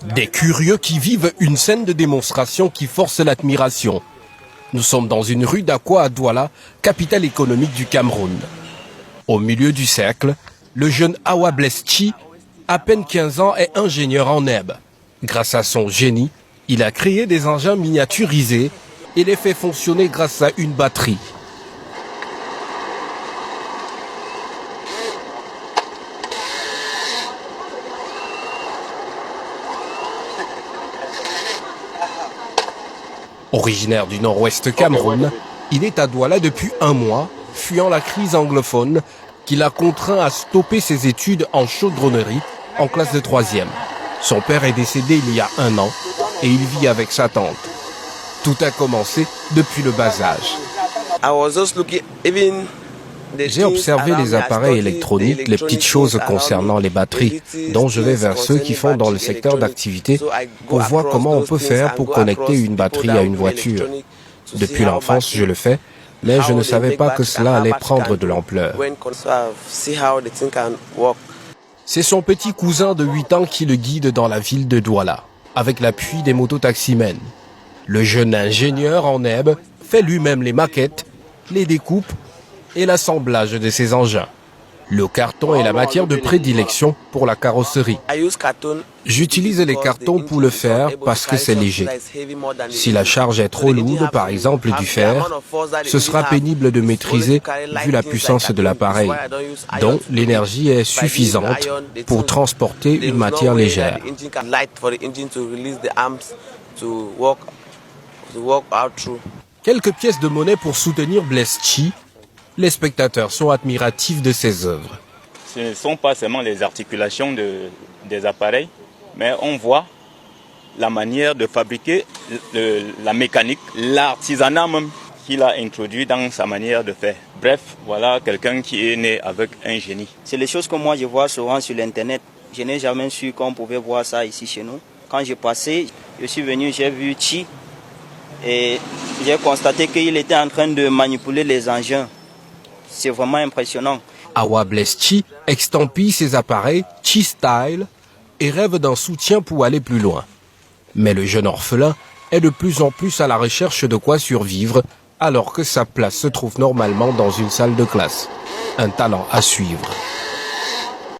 Des curieux qui vivent une scène de démonstration qui force l'admiration. Nous sommes dans une rue d'Akwa à Douala, capitale économique du Cameroun. Au milieu du cercle, le jeune Awa Bleschi, à peine 15 ans, est ingénieur en herbe. Grâce à son génie, il a créé des engins miniaturisés et les fait fonctionner grâce à une batterie. Originaire du nord-ouest Cameroun, il est à Douala depuis un mois, fuyant la crise anglophone qui l'a contraint à stopper ses études en chaudronnerie en classe de 3e. Son père est décédé il y a un an et il vit avec sa tante. Tout a commencé depuis le bas âge. J'ai observé les appareils électroniques, les petites choses concernant les batteries, donc je vais vers ceux qui font dans le secteur d'activité pour voir comment on peut faire pour connecter une batterie à une voiture. Depuis l'enfance, je le fais, mais je ne savais pas que cela allait prendre de l'ampleur. C'est son petit cousin de 8 ans qui le guide dans la ville de Douala, avec l'appui des mototaximens. Le jeune ingénieur en herbe fait lui-même les maquettes, les découpes et l'assemblage de ses engins. Le carton est la matière de prédilection pour la carrosserie. J'utilise les cartons pour le faire parce que c'est léger. Si la charge est trop lourde, par exemple du fer, ce sera pénible de maîtriser vu la puissance de l'appareil. Donc l'énergie est suffisante pour transporter une matière légère. Quelques pièces de monnaie pour soutenir Bleschi. Les spectateurs sont admiratifs de ses œuvres. Ce ne sont pas seulement les articulations des appareils, mais on voit la manière de fabriquer la mécanique, l'artisanat même qu'il a introduit dans sa manière de faire. Bref, voilà quelqu'un qui est né avec un génie. C'est les choses que moi je vois souvent sur l'internet. Je n'ai jamais su qu'on pouvait voir ça ici chez nous. Quand j'ai passé, je suis venu, j'ai vu Chi et j'ai constaté qu'il était en train de manipuler les engins. C'est vraiment impressionnant. Awa Bleschi extampille ses appareils Chi Style et rêve d'un soutien pour aller plus loin. Mais le jeune orphelin est de plus en plus à la recherche de quoi survivre alors que sa place se trouve normalement dans une salle de classe. Un talent à suivre.